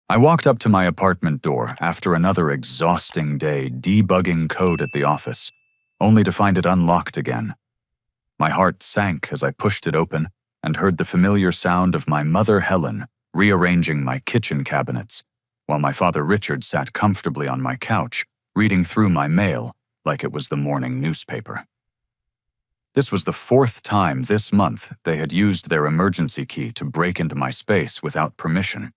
I walked up to my apartment door after another exhausting day debugging code at the office, only to find it unlocked again. My heart sank as I pushed it open and heard the familiar sound of my mother Helen rearranging my kitchen cabinets, while my father Richard sat comfortably on my couch, reading through my mail like it was the morning newspaper. This was the fourth time this month they had used their emergency key to break into my space without permission.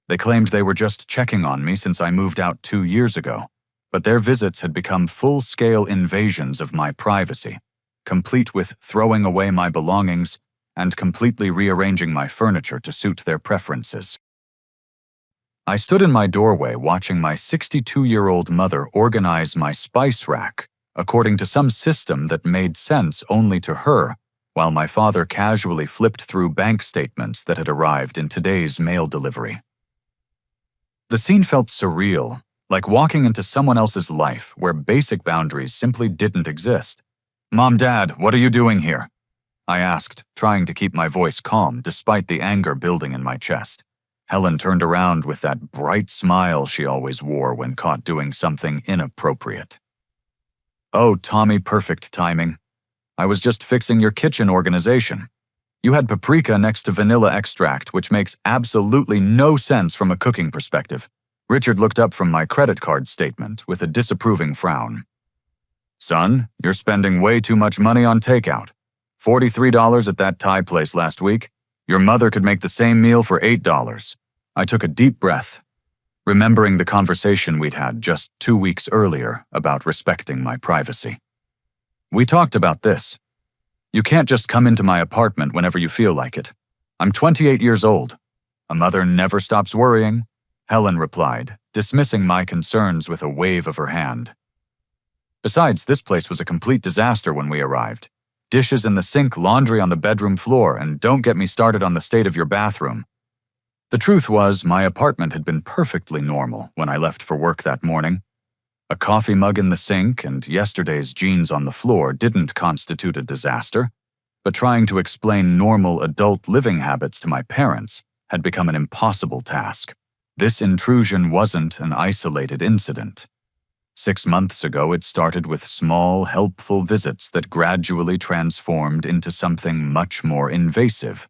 They claimed they were just checking on me since I moved out 2 years ago, but their visits had become full-scale invasions of my privacy, complete with throwing away my belongings and completely rearranging my furniture to suit their preferences. I stood in my doorway watching my 62-year-old mother organize my spice rack according to some system that made sense only to her, while my father casually flipped through bank statements that had arrived in today's mail delivery. The scene felt surreal, like walking into someone else's life where basic boundaries simply didn't exist. "Mom, Dad, what are you doing here?" I asked, trying to keep my voice calm despite the anger building in my chest. Helen turned around with that bright smile she always wore when caught doing something inappropriate. "Oh, Tommy, perfect timing. I was just fixing your kitchen organization. You had paprika next to vanilla extract, which makes absolutely no sense from a cooking perspective." Richard looked up from my credit card statement with a disapproving frown. "Son, you're spending way too much money on takeout. $43 at that Thai place last week. Your mother could make the same meal for $8. I took a deep breath, remembering the conversation we'd had just 2 weeks earlier about respecting my privacy. We talked about this. You can't just come into my apartment whenever you feel like it. I'm 28 years old. A mother never stops worrying," Helen replied, dismissing my concerns with a wave of her hand. "Besides, this place was a complete disaster when we arrived. Dishes in the sink, laundry on the bedroom floor, and don't get me started on the state of your bathroom." The truth was, my apartment had been perfectly normal when I left for work that morning. A coffee mug in the sink and yesterday's jeans on the floor didn't constitute a disaster, but trying to explain normal adult living habits to my parents had become an impossible task. This intrusion wasn't an isolated incident. 6 months ago, it started with small, helpful visits that gradually transformed into something much more invasive.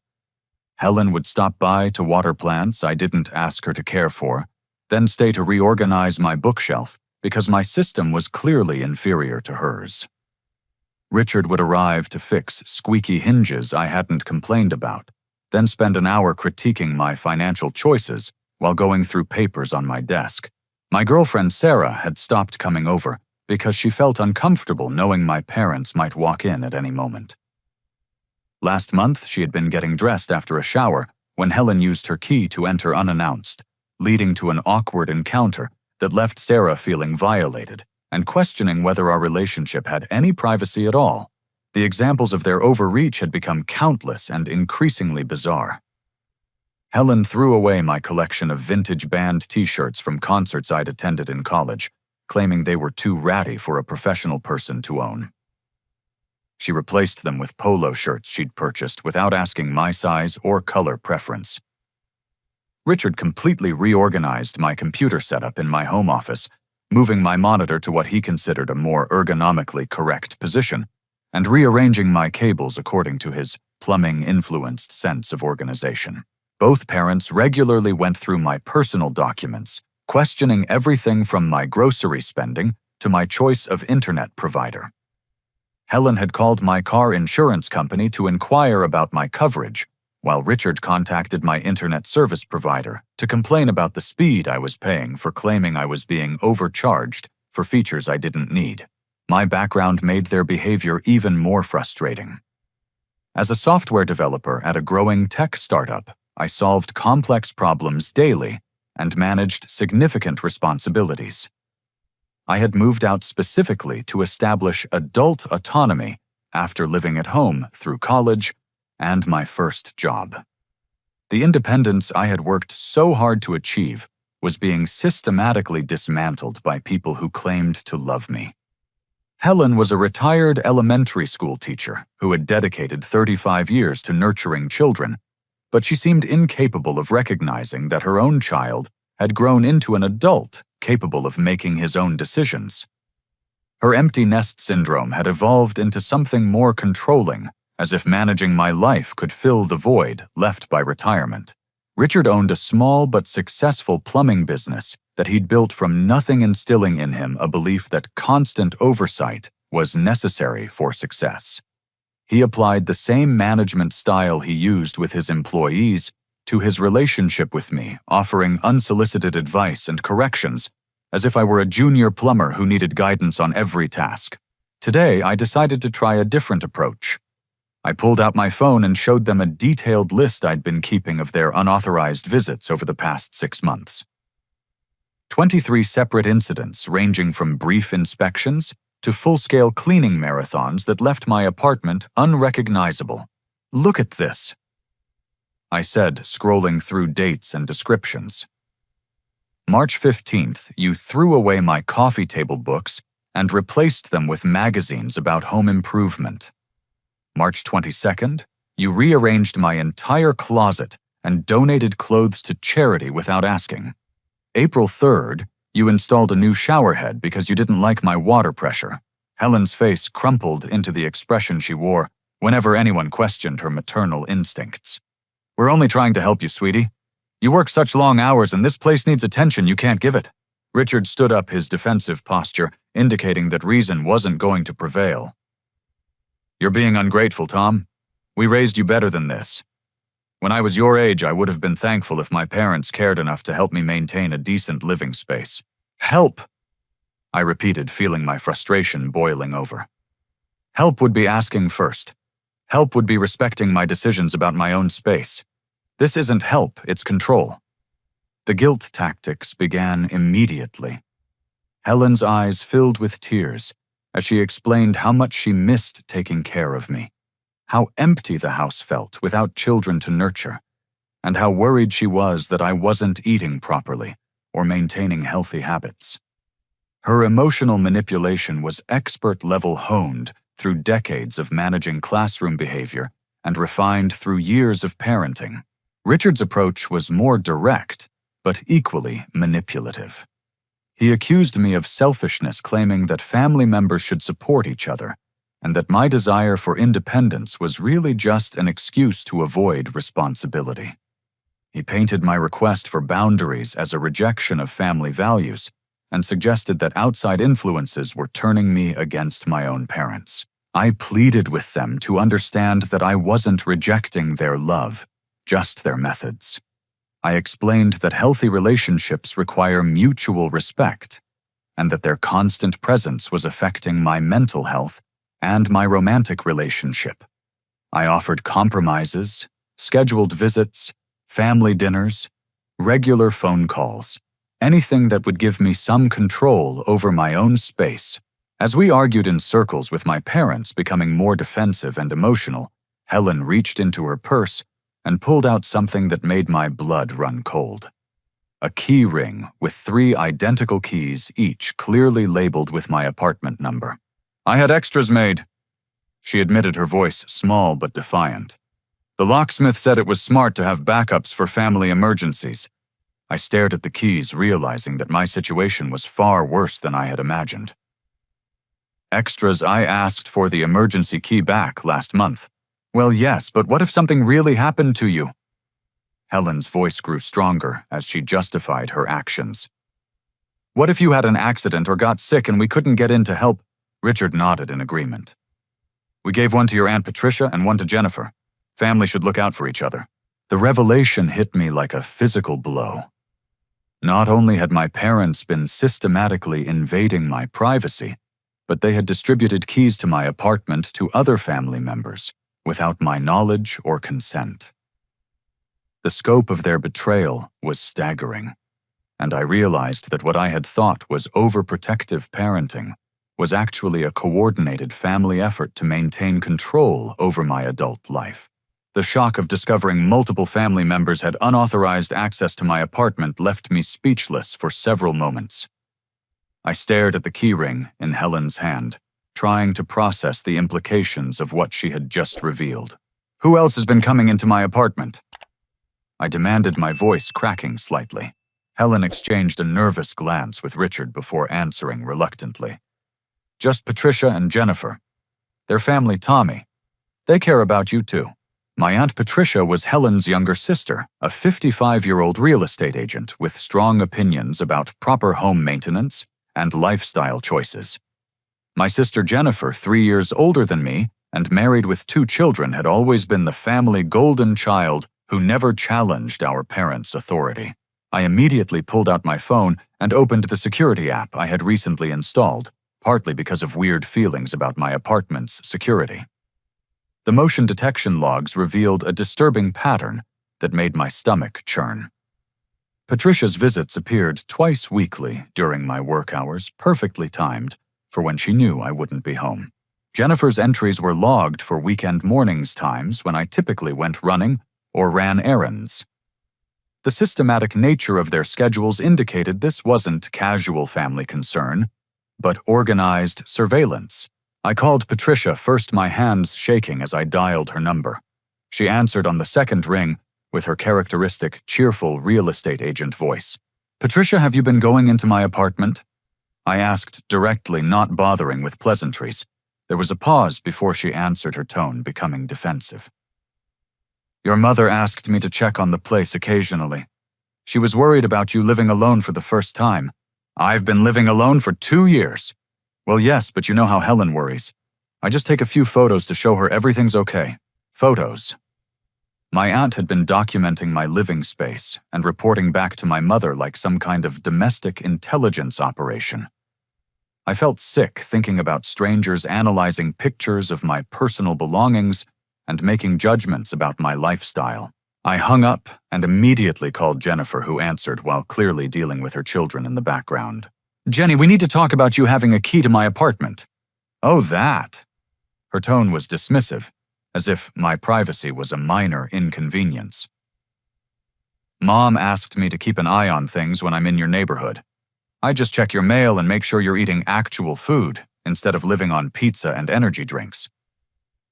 Helen would stop by to water plants I didn't ask her to care for, then stay to reorganize my bookshelf because my system was clearly inferior to hers. Richard would arrive to fix squeaky hinges I hadn't complained about, then spend an hour critiquing my financial choices while going through papers on my desk. My girlfriend Sarah had stopped coming over because she felt uncomfortable knowing my parents might walk in at any moment. Last month, she had been getting dressed after a shower when Helen used her key to enter unannounced, leading to an awkward encounter that left Sarah feeling violated and questioning whether our relationship had any privacy at all. The examples of their overreach had become countless and increasingly bizarre. Helen threw away my collection of vintage band t-shirts from concerts I'd attended in college, claiming they were too ratty for a professional person to own. She replaced them with polo shirts she'd purchased without asking my size or color preference. Richard completely reorganized my computer setup in my home office, moving my monitor to what he considered a more ergonomically correct position, and rearranging my cables according to his plumbing-influenced sense of organization. Both parents regularly went through my personal documents, questioning everything from my grocery spending to my choice of internet provider. Helen had called my car insurance company to inquire about my coverage, while Richard contacted my internet service provider to complain about the speed I was paying for claiming I was being overcharged for features I didn't need. My background made their behavior even more frustrating. As a software developer at a growing tech startup, I solved complex problems daily and managed significant responsibilities. I had moved out specifically to establish adult autonomy after living at home through college and my first job. The independence I had worked so hard to achieve was being systematically dismantled by people who claimed to love me. Helen was a retired elementary school teacher who had dedicated 35 years to nurturing children, but she seemed incapable of recognizing that her own child had grown into an adult capable of making his own decisions. Her empty nest syndrome had evolved into something more controlling, as if managing my life could fill the void left by retirement. Richard owned a small but successful plumbing business that he'd built from nothing, instilling in him a belief that constant oversight was necessary for success. He applied the same management style he used with his employees to his relationship with me, offering unsolicited advice and corrections, as if I were a junior plumber who needed guidance on every task. Today, I decided to try a different approach. I pulled out my phone and showed them a detailed list I'd been keeping of their unauthorized visits over the past 6 months. 23 separate incidents ranging from brief inspections to full-scale cleaning marathons that left my apartment unrecognizable. "Look at this," I said, scrolling through dates and descriptions. March 15th, you threw away my coffee table books and replaced them with magazines about home improvement. March 22nd, you rearranged my entire closet and donated clothes to charity without asking. April 3rd, you installed a new shower head because you didn't like my water pressure. Helen's face crumpled into the expression she wore whenever anyone questioned her maternal instincts. "We're only trying to help you, sweetie. You work such long hours and this place needs attention, you can't give it." Richard stood up, his defensive posture indicating that reason wasn't going to prevail. "You're being ungrateful, Tom. We raised you better than this. When I was your age, I would have been thankful if my parents cared enough to help me maintain a decent living space." "Help," I repeated, feeling my frustration boiling over. "Help would be asking first. Help would be respecting my decisions about my own space. This isn't help, it's control." The guilt tactics began immediately. Helen's eyes filled with tears as she explained how much she missed taking care of me, how empty the house felt without children to nurture, and how worried she was that I wasn't eating properly or maintaining healthy habits. Her emotional manipulation was expert-level, honed through decades of managing classroom behavior and refined through years of parenting. Richard's approach was more direct, but equally manipulative. He accused me of selfishness, claiming that family members should support each other, and that my desire for independence was really just an excuse to avoid responsibility. He painted my request for boundaries as a rejection of family values, and suggested that outside influences were turning me against my own parents. I pleaded with them to understand that I wasn't rejecting their love, just their methods. I explained that healthy relationships require mutual respect, and that their constant presence was affecting my mental health and my romantic relationship. I offered compromises, scheduled visits, family dinners, regular phone calls, anything that would give me some control over my own space. As we argued in circles with my parents becoming more defensive and emotional, Helen reached into her purse and pulled out something that made my blood run cold. A key ring with 3 identical keys, each clearly labeled with my apartment number. "I had extras made," she admitted, her voice small but defiant. "The locksmith said it was smart to have backups for family emergencies." I stared at the keys, realizing that my situation was far worse than I had imagined. "Extras? I asked for the emergency key back last month." "Well, yes, but what if something really happened to you?" Helen's voice grew stronger as she justified her actions. "What if you had an accident or got sick and we couldn't get in to help?" Richard nodded in agreement. "We gave one to your Aunt Patricia and one to Jennifer. Family should look out for each other." The revelation hit me like a physical blow. Not only had my parents been systematically invading my privacy, but they had distributed keys to my apartment to other family members without my knowledge or consent. The scope of their betrayal was staggering, and I realized that what I had thought was overprotective parenting was actually a coordinated family effort to maintain control over my adult life. The shock of discovering multiple family members had unauthorized access to my apartment left me speechless for several moments. I stared at the keyring in Helen's hand, trying to process the implications of what she had just revealed. "Who else has been coming into my apartment?" I demanded, my voice cracking slightly. Helen exchanged a nervous glance with Richard before answering reluctantly. Just Patricia and Jennifer. Their family, Tommy. They care about you too. My Aunt Patricia was Helen's younger sister, a 55-year-old real estate agent with strong opinions about proper home maintenance and lifestyle choices. My sister Jennifer, 3 years older than me and married with 2 children, had always been the family golden child who never challenged our parents' authority. I immediately pulled out my phone and opened the security app I had recently installed, partly because of weird feelings about my apartment's security. The motion detection logs revealed a disturbing pattern that made my stomach churn. Patricia's visits appeared twice weekly during my work hours, perfectly timed for when she knew I wouldn't be home. Jennifer's entries were logged for weekend mornings times when I typically went running or ran errands. The systematic nature of their schedules indicated this wasn't casual family concern, but organized surveillance. I called Patricia, first my hands shaking as I dialed her number. She answered on the second ring with her characteristic, cheerful real estate agent voice. "Patricia, have you been going into my apartment?" I asked directly, not bothering with pleasantries. There was a pause before she answered, her tone becoming defensive. "Your mother asked me to check on the place occasionally. She was worried about you living alone for the first time." "I've been living alone for 2 years." "Well, yes, but you know how Helen worries. I just take a few photos to show her everything's okay." Photos. My aunt had been documenting my living space and reporting back to my mother like some kind of domestic intelligence operation. I felt sick thinking about strangers analyzing pictures of my personal belongings and making judgments about my lifestyle. I hung up and immediately called Jennifer, who answered while clearly dealing with her children in the background. "Jenny, we need to talk about you having a key to my apartment." "Oh, that." Her tone was dismissive, as if my privacy was a minor inconvenience. "Mom asked me to keep an eye on things when I'm in your neighborhood. I just check your mail and make sure you're eating actual food instead of living on pizza and energy drinks.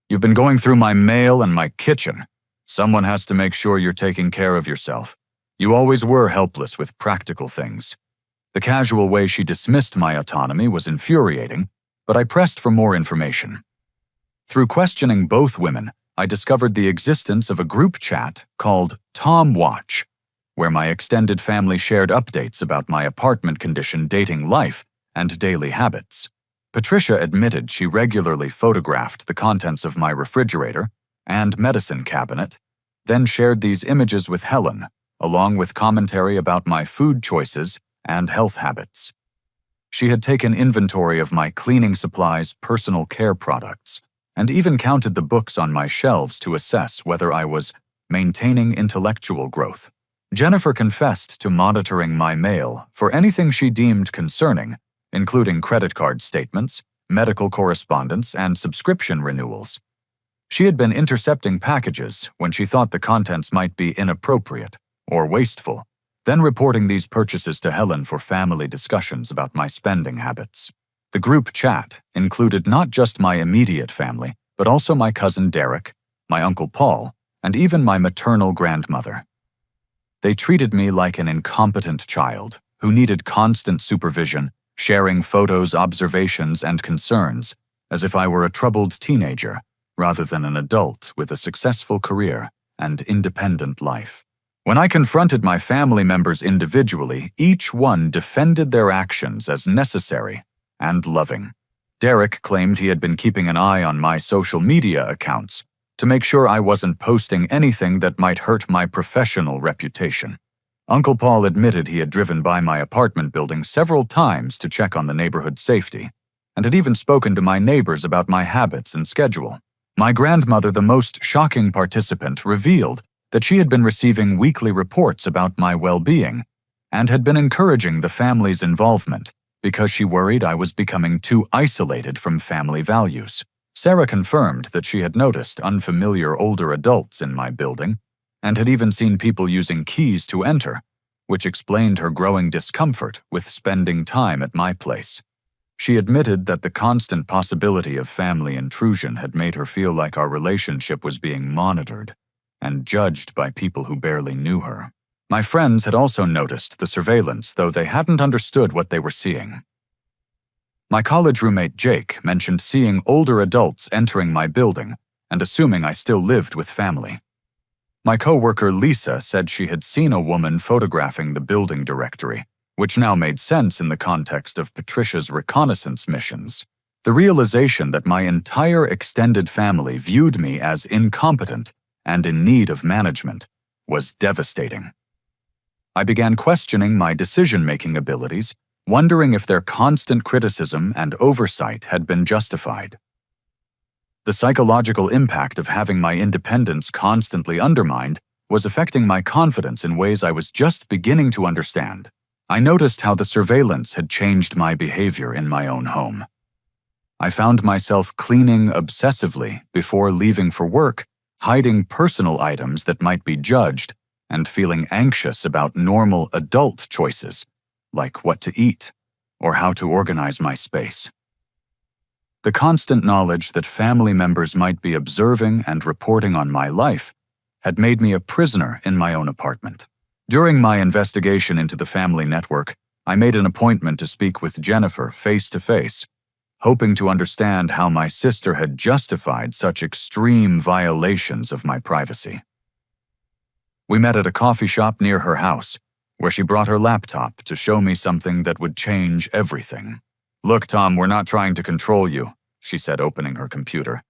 You've been going through my mail and my kitchen. Someone has to make sure you're taking care of yourself. You always were helpless with practical things." The casual way she dismissed my autonomy was infuriating, but I pressed for more information. Through questioning both women, I discovered the existence of a group chat called Tom Watch, where my extended family shared updates about my apartment condition, dating life, and daily habits. Patricia admitted she regularly photographed the contents of my refrigerator and medicine cabinet, then shared these images with Helen, along with commentary about my food choices and health habits. She had taken inventory of my cleaning supplies, personal care products, and even counted the books on my shelves to assess whether I was maintaining intellectual growth. Jennifer confessed to monitoring my mail for anything she deemed concerning, including credit card statements, medical correspondence, and subscription renewals. She had been intercepting packages when she thought the contents might be inappropriate or wasteful, then reporting these purchases to Helen for family discussions about my spending habits. The group chat included not just my immediate family, but also my cousin Derek, my uncle Paul, and even my maternal grandmother. They treated me like an incompetent child who needed constant supervision, sharing photos, observations, and concerns, as if I were a troubled teenager rather than an adult with a successful career and independent life. When I confronted my family members individually, each one defended their actions as necessary and loving. Derek claimed he had been keeping an eye on my social media accounts to make sure I wasn't posting anything that might hurt my professional reputation. Uncle Paul admitted he had driven by my apartment building several times to check on the neighborhood's safety, and had even spoken to my neighbors about my habits and schedule. My grandmother, the most shocking participant, revealed that she had been receiving weekly reports about my well-being and had been encouraging the family's involvement because she worried I was becoming too isolated from family values. Sarah confirmed that she had noticed unfamiliar older adults in my building and had even seen people using keys to enter, which explained her growing discomfort with spending time at my place. She admitted that the constant possibility of family intrusion had made her feel like our relationship was being monitored, and judged by people who barely knew her. My friends had also noticed the surveillance, though they hadn't understood what they were seeing. My college roommate Jake mentioned seeing older adults entering my building and assuming I still lived with family. My coworker Lisa said she had seen a woman photographing the building directory, which now made sense in the context of Patricia's reconnaissance missions. The realization that my entire extended family viewed me as incompetent and in need of management was devastating. I began questioning my decision-making abilities, wondering if their constant criticism and oversight had been justified. The psychological impact of having my independence constantly undermined was affecting my confidence in ways I was just beginning to understand. I noticed how the surveillance had changed my behavior in my own home. I found myself cleaning obsessively before leaving for work, hiding personal items that might be judged, and feeling anxious about normal adult choices, like what to eat or how to organize my space. The constant knowledge that family members might be observing and reporting on my life had made me a prisoner in my own apartment. During my investigation into the family network, I made an appointment to speak with Jennifer face-to-face, hoping to understand how my sister had justified such extreme violations of my privacy. We met at a coffee shop near her house, where she brought her laptop to show me something that would change everything. "Look, Tom, we're not trying to control you," she said, opening her computer.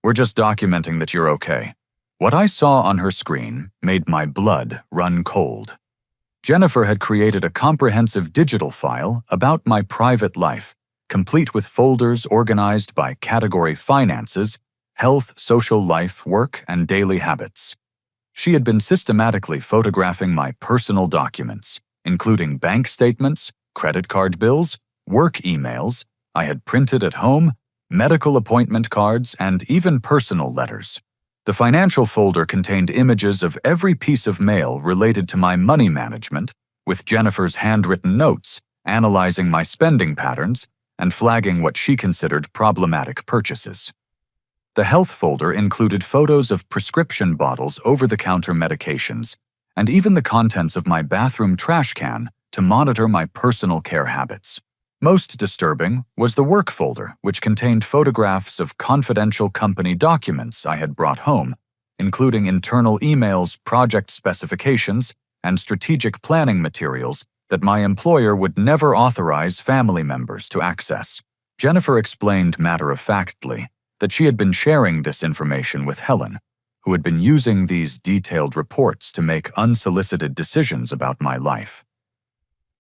"We're just documenting that you're okay." What I saw on her screen made my blood run cold. Jennifer had created a comprehensive digital file about my private life, complete with folders organized by category: finances, health, social life, work, and daily habits. She had been systematically photographing my personal documents, including bank statements, credit card bills, work emails I had printed at home, medical appointment cards, and even personal letters. The financial folder contained images of every piece of mail related to my money management, with Jennifer's handwritten notes analyzing my spending patterns and flagging what she considered problematic purchases. The health folder included photos of prescription bottles, over-the-counter medications, and even the contents of my bathroom trash can to monitor my personal care habits. Most disturbing was the work folder, which contained photographs of confidential company documents I had brought home, including internal emails, project specifications, and strategic planning materials that my employer would never authorize family members to access. Jennifer explained matter-of-factly that she had been sharing this information with Helen, who had been using these detailed reports to make unsolicited decisions about my life.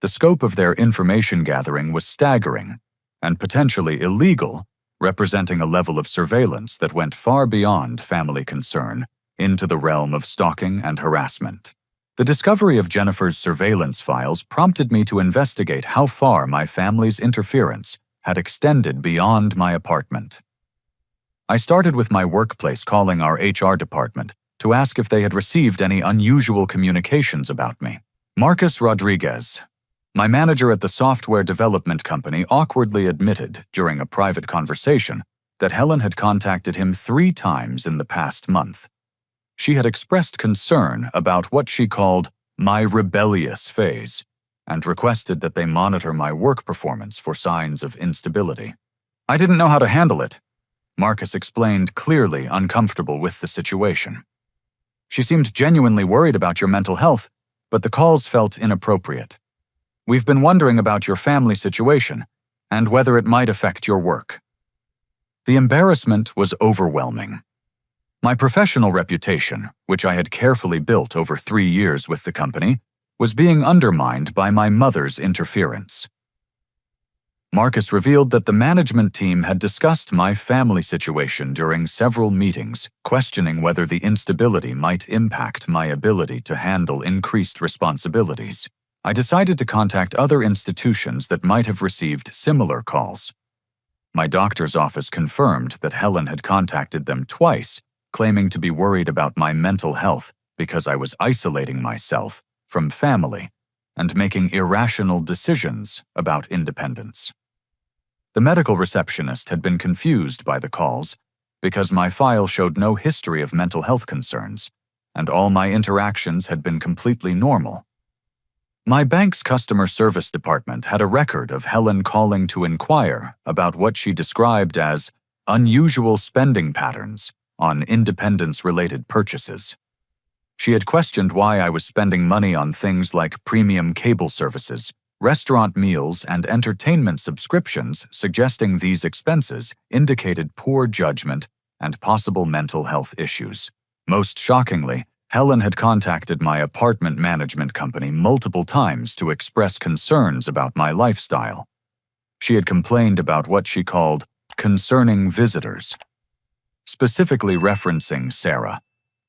The scope of their information gathering was staggering and potentially illegal, representing a level of surveillance that went far beyond family concern into the realm of stalking and harassment. The discovery of Jennifer's surveillance files prompted me to investigate how far my family's interference had extended beyond my apartment. I started with my workplace calling our HR department to ask if they had received any unusual communications about me. Marcus Rodriguez, my manager at the software development company, awkwardly admitted during a private conversation that Helen had contacted him 3 times in the past month. She had expressed concern about what she called my rebellious phase and requested that they monitor my work performance for signs of instability. "I didn't know how to handle it," Marcus explained, clearly uncomfortable with the situation. "She seemed genuinely worried about your mental health, but the calls felt inappropriate. We've been wondering about your family situation and whether it might affect your work." The embarrassment was overwhelming. My professional reputation, which I had carefully built over 3 years with the company, was being undermined by my mother's interference. Marcus revealed that the management team had discussed my family situation during several meetings, questioning whether the instability might impact my ability to handle increased responsibilities. I decided to contact other institutions that might have received similar calls. My doctor's office confirmed that Helen had contacted them twice, claiming to be worried about my mental health because I was isolating myself from family and making irrational decisions about independence. The medical receptionist had been confused by the calls because my file showed no history of mental health concerns, and all my interactions had been completely normal. My bank's customer service department had a record of Helen calling to inquire about what she described as unusual spending patterns on independence-related purchases. She had questioned why I was spending money on things like premium cable services, restaurant meals, and entertainment subscriptions, suggesting these expenses indicated poor judgment and possible mental health issues. Most shockingly, Helen had contacted my apartment management company multiple times to express concerns about my lifestyle. She had complained about what she called concerning visitors, specifically referencing Sarah,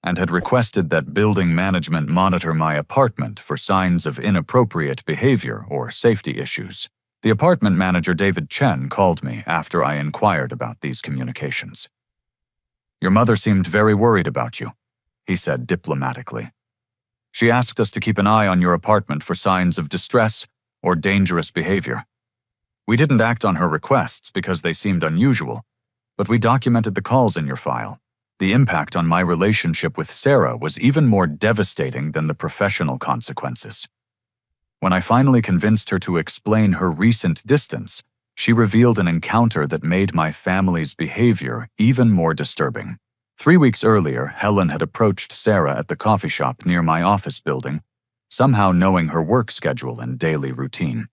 and had requested that building management monitor my apartment for signs of inappropriate behavior or safety issues. The apartment manager, David Chen, called me after I inquired about these communications. "Your mother seemed very worried about you," he said diplomatically. "She asked us to keep an eye on your apartment for signs of distress or dangerous behavior. We didn't act on her requests because they seemed unusual, but we documented the calls in your file. The impact on my relationship with Sarah was even more devastating than the professional consequences. When I finally convinced her to explain her recent distance, she revealed an encounter that made my family's behavior even more disturbing. 3 weeks earlier, Helen had approached Sarah at the coffee shop near my office building, somehow knowing her work schedule and daily routine.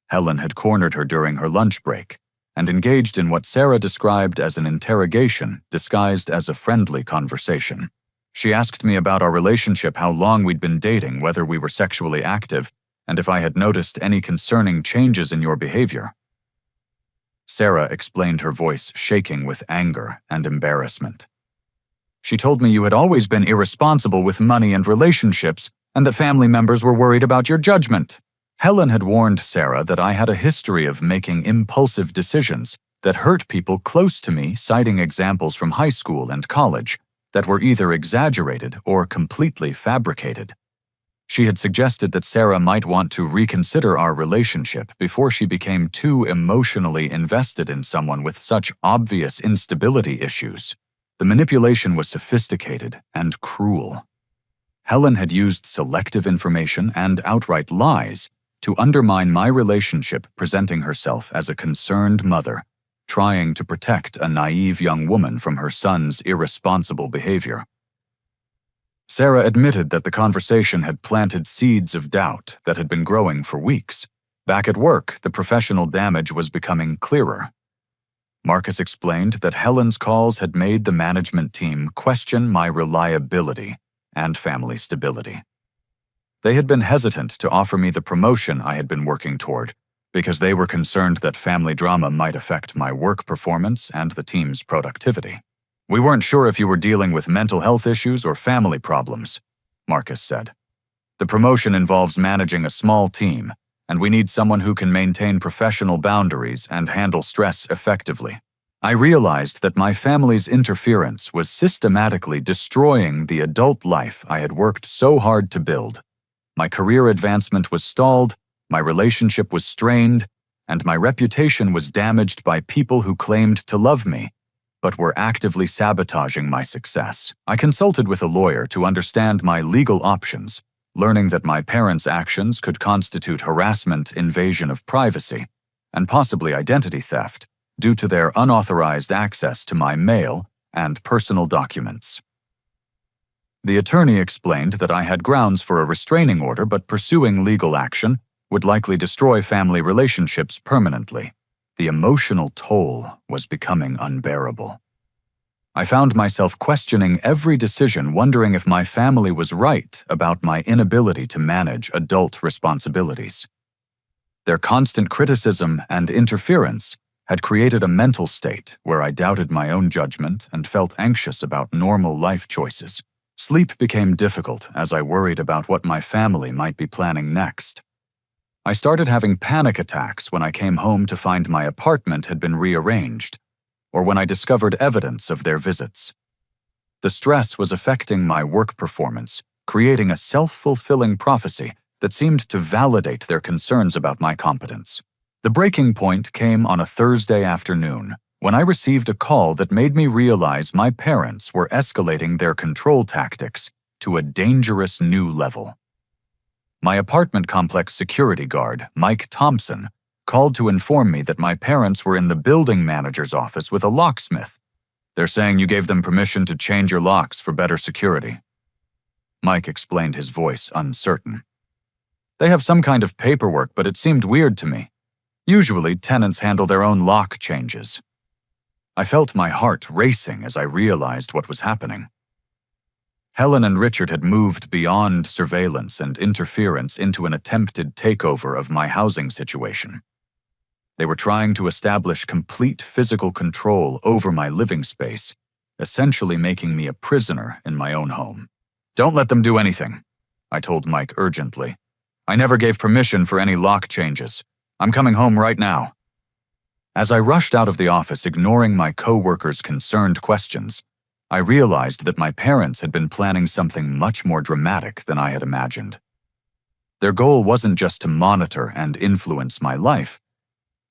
Helen had cornered her during her lunch break and engaged in what Sarah described as an interrogation disguised as a friendly conversation. She asked me about our relationship, how long we'd been dating, whether we were sexually active, and if I had noticed any concerning changes in your behavior. Sarah explained, her voice shaking with anger and embarrassment. She told me you had always been irresponsible with money and relationships, and that family members were worried about your judgment. Helen had warned Sarah that I had a history of making impulsive decisions that hurt people close to me, citing examples from high school and college that were either exaggerated or completely fabricated. She had suggested that Sarah might want to reconsider our relationship before she became too emotionally invested in someone with such obvious instability issues. The manipulation was sophisticated and cruel. Helen had used selective information and outright lies to undermine my relationship, presenting herself as a concerned mother, trying to protect a naive young woman from her son's irresponsible behavior. Sarah admitted that the conversation had planted seeds of doubt that had been growing for weeks. Back at work, the professional damage was becoming clearer. Marcus explained that Helen's calls had made the management team question my reliability and family stability. They had been hesitant to offer me the promotion I had been working toward because they were concerned that family drama might affect my work performance and the team's productivity. "We weren't sure if you were dealing with mental health issues or family problems," Marcus said. "The promotion involves managing a small team, and we need someone who can maintain professional boundaries and handle stress effectively." I realized that my family's interference was systematically destroying the adult life I had worked so hard to build. My career advancement was stalled, my relationship was strained, and my reputation was damaged by people who claimed to love me, but were actively sabotaging my success. I consulted with a lawyer to understand my legal options, learning that my parents' actions could constitute harassment, invasion of privacy, and possibly identity theft due to their unauthorized access to my mail and personal documents. The attorney explained that I had grounds for a restraining order, but pursuing legal action would likely destroy family relationships permanently. The emotional toll was becoming unbearable. I found myself questioning every decision, wondering if my family was right about my inability to manage adult responsibilities. Their constant criticism and interference had created a mental state where I doubted my own judgment and felt anxious about normal life choices. Sleep became difficult as I worried about what my family might be planning next. I started having panic attacks when I came home to find my apartment had been rearranged, or when I discovered evidence of their visits. The stress was affecting my work performance, creating a self-fulfilling prophecy that seemed to validate their concerns about my competence. The breaking point came on a Thursday afternoon, when I received a call that made me realize my parents were escalating their control tactics to a dangerous new level. My apartment complex security guard, Mike Thompson, called to inform me that my parents were in the building manager's office with a locksmith. "They're saying you gave them permission to change your locks for better security." Mike explained, his voice uncertain. "They have some kind of paperwork, but it seemed weird to me. Usually, tenants handle their own lock changes." I felt my heart racing as I realized what was happening. Helen and Richard had moved beyond surveillance and interference into an attempted takeover of my housing situation. They were trying to establish complete physical control over my living space, essentially making me a prisoner in my own home. "Don't let them do anything," I told Mike urgently. "I never gave permission for any lock changes. I'm coming home right now." As I rushed out of the office, ignoring my co-workers' concerned questions, I realized that my parents had been planning something much more dramatic than I had imagined. Their goal wasn't just to monitor and influence my life.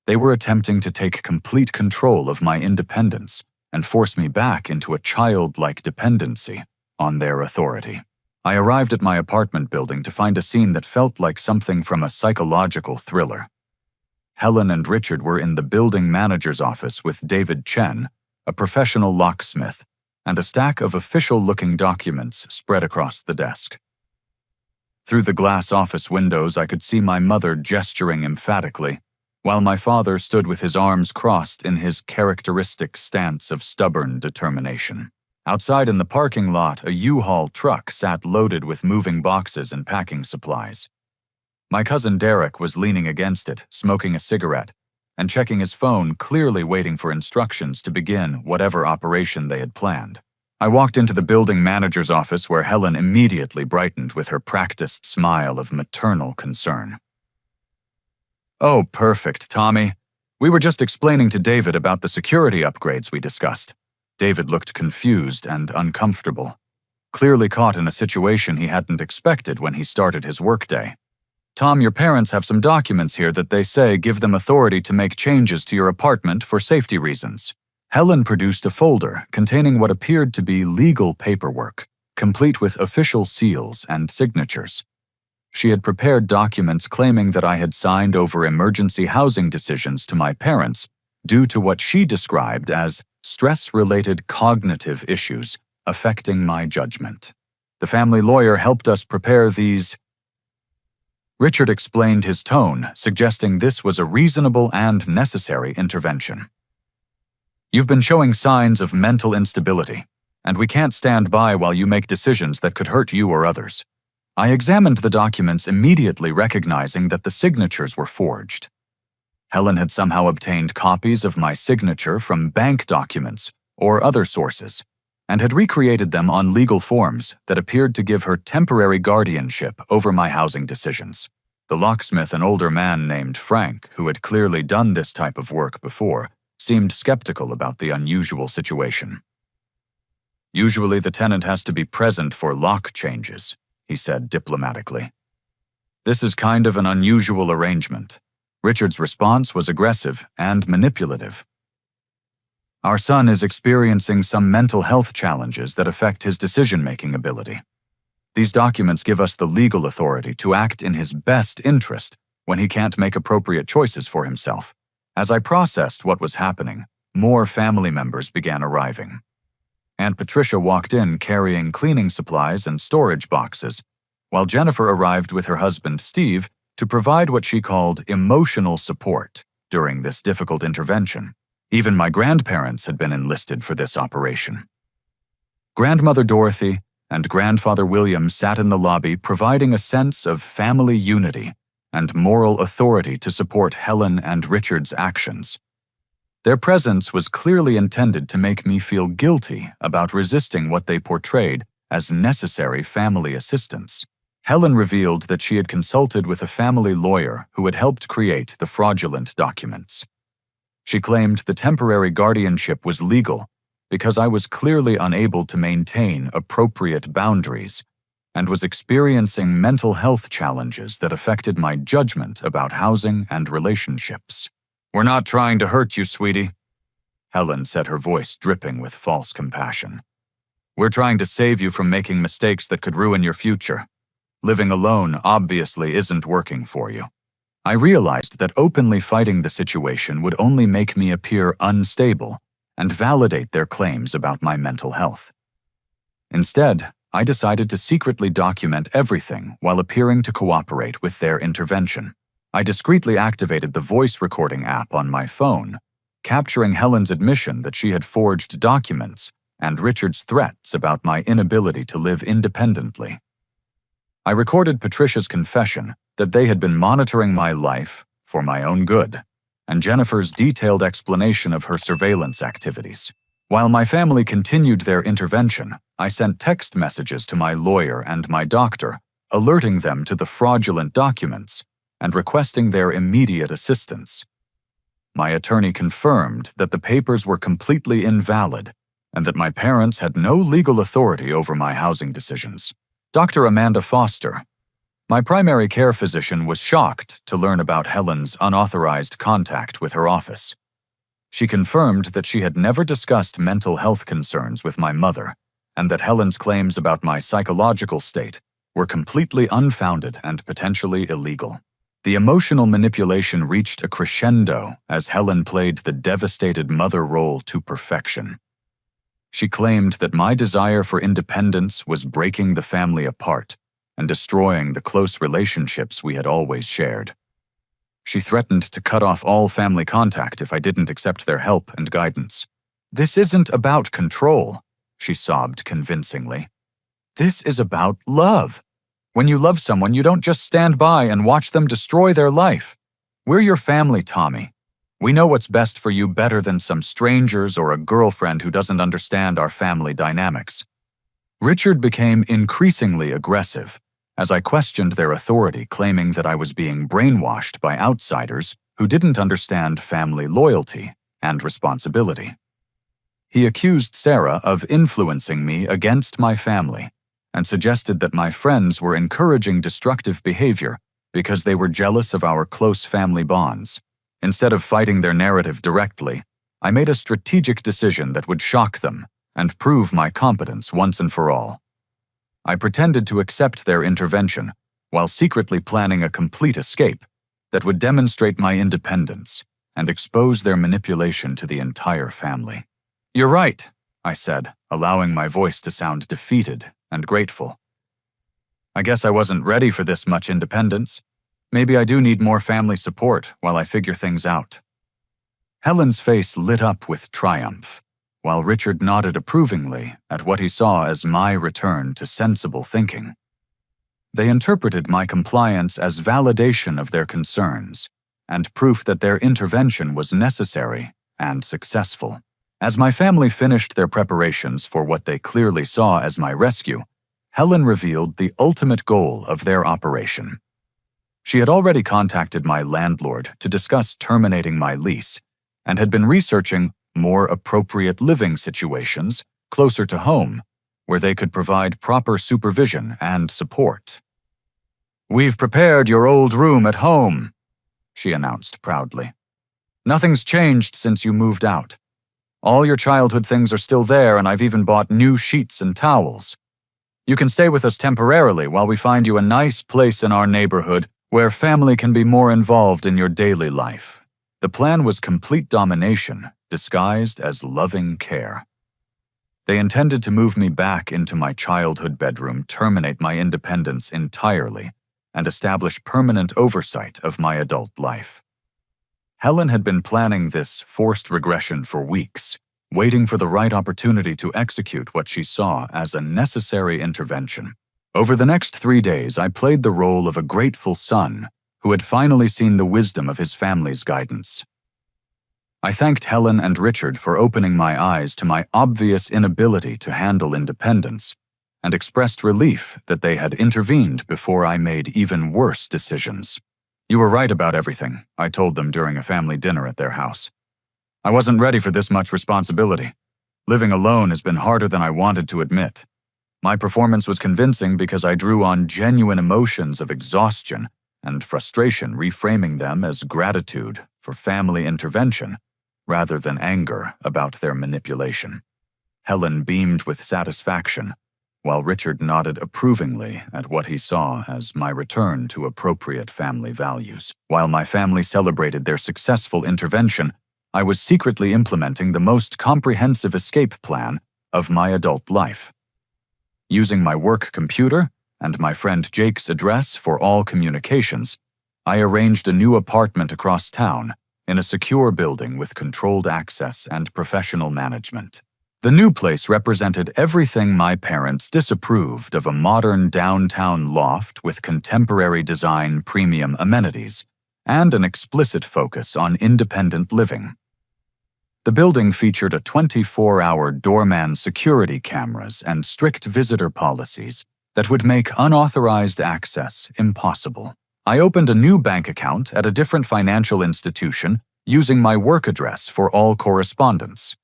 They were attempting to take complete control of my independence and force me back into a childlike dependency on their authority. I arrived at my apartment building to find a scene that felt like something from a psychological thriller. Helen and Richard were in the building manager's office with David Chen, a professional locksmith, and a stack of official-looking documents spread across the desk. Through the glass office windows, I could see my mother gesturing emphatically, while my father stood with his arms crossed in his characteristic stance of stubborn determination. Outside in the parking lot, a U-Haul truck sat loaded with moving boxes and packing supplies. My cousin Derek was leaning against it, smoking a cigarette, and checking his phone, clearly waiting for instructions to begin whatever operation they had planned. I walked into the building manager's office, where Helen immediately brightened with her practiced smile of maternal concern. "Oh, perfect, Tommy. We were just explaining to David about the security upgrades we discussed." David looked confused and uncomfortable, clearly caught in a situation he hadn't expected when he started his workday. "Tom, your parents have some documents here that they say give them authority to make changes to your apartment for safety reasons." Helen produced a folder containing what appeared to be legal paperwork, complete with official seals and signatures. She had prepared documents claiming that I had signed over emergency housing decisions to my parents due to what she described as stress-related cognitive issues affecting my judgment. The family lawyer helped us prepare these. Richard explained, his tone suggesting this was a reasonable and necessary intervention. "You've been showing signs of mental instability, and we can't stand by while you make decisions that could hurt you or others." I examined the documents, immediately recognizing that the signatures were forged. Helen had somehow obtained copies of my signature from bank documents or other sources, and had recreated them on legal forms that appeared to give her temporary guardianship over my housing decisions. The locksmith, an older man named Frank, who had clearly done this type of work before, seemed skeptical about the unusual situation. "Usually the tenant has to be present for lock changes," he said diplomatically. "This is kind of an unusual arrangement." Richard's response was aggressive and manipulative. "Our son is experiencing some mental health challenges that affect his decision-making ability. These documents give us the legal authority to act in his best interest when he can't make appropriate choices for himself." As I processed what was happening, more family members began arriving. Aunt Patricia walked in carrying cleaning supplies and storage boxes, while Jennifer arrived with her husband Steve to provide what she called emotional support during this difficult intervention. Even my grandparents had been enlisted for this operation. Grandmother Dorothy and Grandfather William sat in the lobby, providing a sense of family unity and moral authority to support Helen and Richard's actions. Their presence was clearly intended to make me feel guilty about resisting what they portrayed as necessary family assistance. Helen revealed that she had consulted with a family lawyer who had helped create the fraudulent documents. She claimed the temporary guardianship was legal because I was clearly unable to maintain appropriate boundaries and was experiencing mental health challenges that affected my judgment about housing and relationships. "We're not trying to hurt you, sweetie," Helen said, her voice dripping with false compassion. We're trying to save you from making mistakes that could ruin your future. Living alone obviously isn't working for you. I realized that openly fighting the situation would only make me appear unstable and validate their claims about my mental health. Instead, I decided to secretly document everything while appearing to cooperate with their intervention. I discreetly activated the voice recording app on my phone, capturing Helen's admission that she had forged documents and Richard's threats about my inability to live independently. I recorded Patricia's confession that they had been monitoring my life for my own good, and Jennifer's detailed explanation of her surveillance activities. While my family continued their intervention, I sent text messages to my lawyer and my doctor, alerting them to the fraudulent documents and requesting their immediate assistance. My attorney confirmed that the papers were completely invalid and that my parents had no legal authority over my housing decisions. Dr. Amanda Foster, my primary care physician, was shocked to learn about Helen's unauthorized contact with her office. She confirmed that she had never discussed mental health concerns with my mother and that Helen's claims about my psychological state were completely unfounded and potentially illegal. The emotional manipulation reached a crescendo as Helen played the devastated mother role to perfection. She claimed that my desire for independence was breaking the family apart and destroying the close relationships we had always shared. She threatened to cut off all family contact if I didn't accept their help and guidance. "This isn't about control," she sobbed convincingly. "This is about love. When you love someone, you don't just stand by and watch them destroy their life. We're your family, Tommy. We know what's best for you better than some strangers or a girlfriend who doesn't understand our family dynamics." Richard became increasingly aggressive as I questioned their authority, claiming that I was being brainwashed by outsiders who didn't understand family loyalty and responsibility. He accused Sarah of influencing me against my family and suggested that my friends were encouraging destructive behavior because they were jealous of our close family bonds. Instead of fighting their narrative directly, I made a strategic decision that would shock them and prove my competence once and for all. I pretended to accept their intervention while secretly planning a complete escape that would demonstrate my independence and expose their manipulation to the entire family. "You're right," I said, allowing my voice to sound defeated and grateful. "I guess I wasn't ready for this much independence. Maybe I do need more family support while I figure things out." Helen's face lit up with triumph, while Richard nodded approvingly at what he saw as my return to sensible thinking. They interpreted my compliance as validation of their concerns and proof that their intervention was necessary and successful. As my family finished their preparations for what they clearly saw as my rescue, Helen revealed the ultimate goal of their operation. She had already contacted my landlord to discuss terminating my lease and had been researching more appropriate living situations closer to home, where they could provide proper supervision and support. "We've prepared your old room at home," she announced proudly. "Nothing's changed since you moved out. All your childhood things are still there, and I've even bought new sheets and towels. You can stay with us temporarily while we find you a nice place in our neighborhood where family can be more involved in your daily life." The plan was complete domination, disguised as loving care. They intended to move me back into my childhood bedroom, terminate my independence entirely, and establish permanent oversight of my adult life. Helen had been planning this forced regression for weeks, waiting for the right opportunity to execute what she saw as a necessary intervention. Over the next 3 days, I played the role of a grateful son who had finally seen the wisdom of his family's guidance. I thanked Helen and Richard for opening my eyes to my obvious inability to handle independence and expressed relief that they had intervened before I made even worse decisions. "You were right about everything," I told them during a family dinner at their house. "I wasn't ready for this much responsibility. Living alone has been harder than I wanted to admit. My performance was convincing because I drew on genuine emotions of exhaustion and frustration, reframing them as gratitude for family intervention rather than anger about their manipulation." Helen beamed with satisfaction, while Richard nodded approvingly at what he saw as my return to appropriate family values. While my family celebrated their successful intervention, I was secretly implementing the most comprehensive escape plan of my adult life. Using my work computer and my friend Jake's address for all communications, I arranged a new apartment across town in a secure building with controlled access and professional management. The new place represented everything my parents disapproved of: a modern downtown loft with contemporary design premium amenities and an explicit focus on independent living. The building featured a 24-hour doorman security cameras and strict visitor policies that would make unauthorized access impossible. I opened a new bank account at a different financial institution using my work address for all correspondence.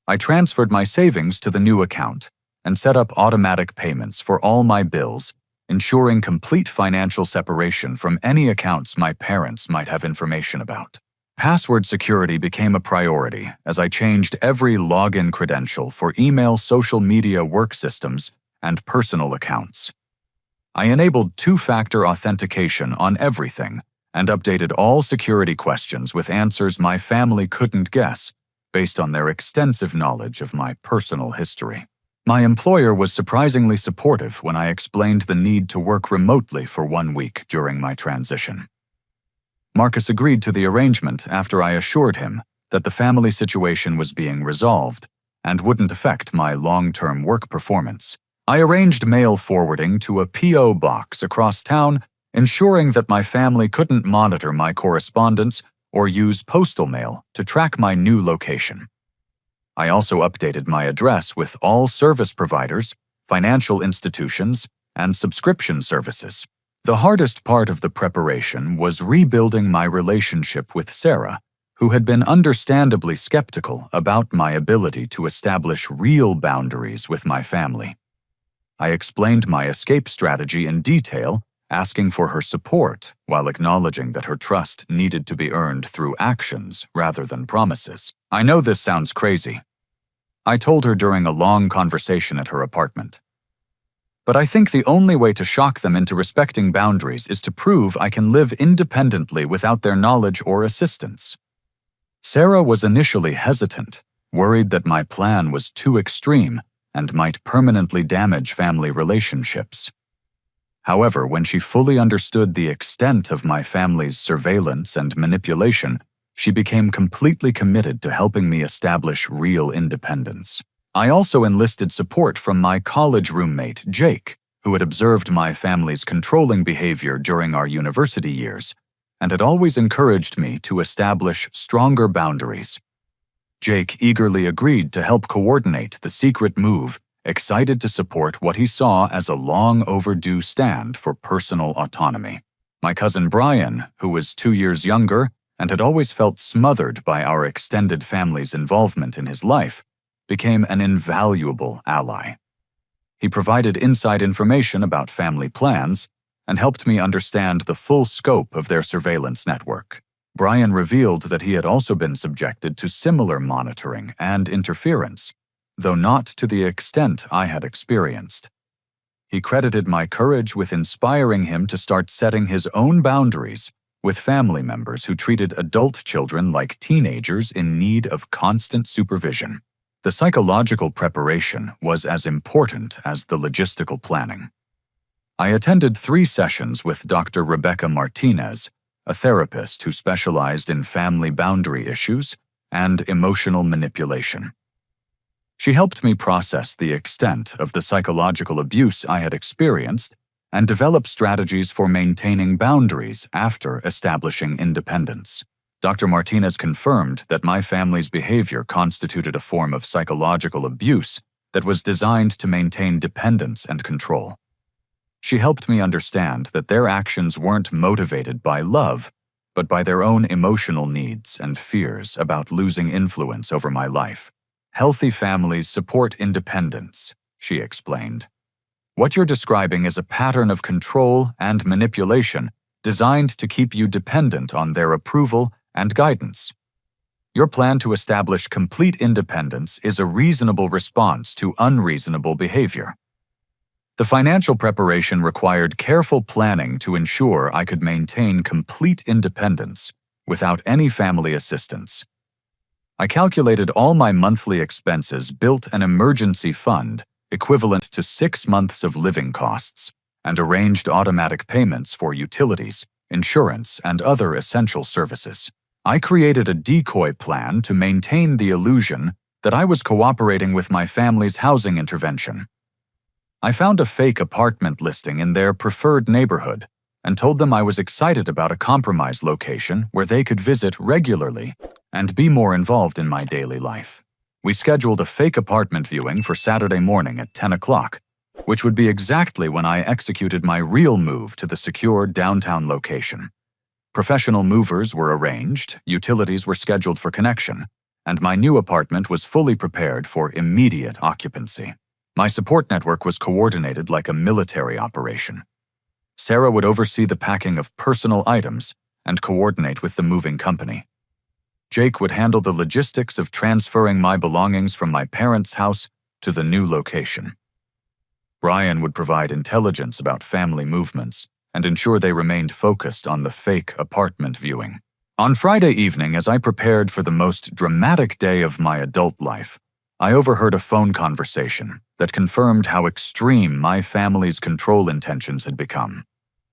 I transferred my savings to the new account and set up automatic payments for all my bills, ensuring complete financial separation from any accounts my parents might have information about. Password security became a priority as I changed every login credential for email, social media, work systems, and personal accounts. I enabled two-factor authentication on everything and updated all security questions with answers my family couldn't guess, based on their extensive knowledge of my personal history. My employer was surprisingly supportive when I explained the need to work remotely for 1 week during my transition. Marcus agreed to the arrangement after I assured him that the family situation was being resolved and wouldn't affect my long-term work performance. I arranged mail forwarding to a P.O. box across town, ensuring that my family couldn't monitor my correspondence or use postal mail to track my new location. I also updated my address with all service providers, financial institutions, and subscription services. The hardest part of the preparation was rebuilding my relationship with Sarah, who had been understandably skeptical about my ability to establish real boundaries with my family. I explained my escape strategy in detail, asking for her support while acknowledging that her trust needed to be earned through actions rather than promises. I know this sounds crazy, I told her during a long conversation at her apartment. But I think the only way to shock them into respecting boundaries is to prove I can live independently without their knowledge or assistance. Sarah was initially hesitant, worried that my plan was too extreme and might permanently damage family relationships. However, when she fully understood the extent of my family's surveillance and manipulation, she became completely committed to helping me establish real independence. I also enlisted support from my college roommate, Jake, who had observed my family's controlling behavior during our university years and had always encouraged me to establish stronger boundaries. Jake eagerly agreed to help coordinate the secret move, excited to support what he saw as a long overdue stand for personal autonomy. My cousin Brian, who was 2 years younger and had always felt smothered by our extended family's involvement in his life, became an invaluable ally. He provided inside information about family plans and helped me understand the full scope of their surveillance network. Brian revealed that he had also been subjected to similar monitoring and interference, though not to the extent I had experienced. He credited my courage with inspiring him to start setting his own boundaries with family members who treated adult children like teenagers in need of constant supervision. The psychological preparation was as important as the logistical planning. I attended 3 sessions with Dr. Rebecca Martinez, a therapist who specialized in family boundary issues and emotional manipulation. She helped me process the extent of the psychological abuse I had experienced and develop strategies for maintaining boundaries after establishing independence. Dr. Martinez confirmed that my family's behavior constituted a form of psychological abuse that was designed to maintain dependence and control. She helped me understand that their actions weren't motivated by love, but by their own emotional needs and fears about losing influence over my life. Healthy families support independence, she explained. What you're describing is a pattern of control and manipulation designed to keep you dependent on their approval and guidance. Your plan to establish complete independence is a reasonable response to unreasonable behavior. The financial preparation required careful planning to ensure I could maintain complete independence without any family assistance. I calculated all my monthly expenses, built an emergency fund equivalent to 6 months of living costs, and arranged automatic payments for utilities, insurance, and other essential services. I created a decoy plan to maintain the illusion that I was cooperating with my family's housing intervention. I found a fake apartment listing in their preferred neighborhood and told them I was excited about a compromise location where they could visit regularly and be more involved in my daily life. We scheduled a fake apartment viewing for Saturday morning at 10 o'clock, which would be exactly when I executed my real move to the secure downtown location. Professional movers were arranged, utilities were scheduled for connection, and my new apartment was fully prepared for immediate occupancy. My support network was coordinated like a military operation. Sarah would oversee the packing of personal items and coordinate with the moving company. Jake would handle the logistics of transferring my belongings from my parents' house to the new location. Brian would provide intelligence about family movements and ensure they remained focused on the fake apartment viewing. On Friday evening, as I prepared for the most dramatic day of my adult life, I overheard a phone conversation that confirmed how extreme my family's control intentions had become.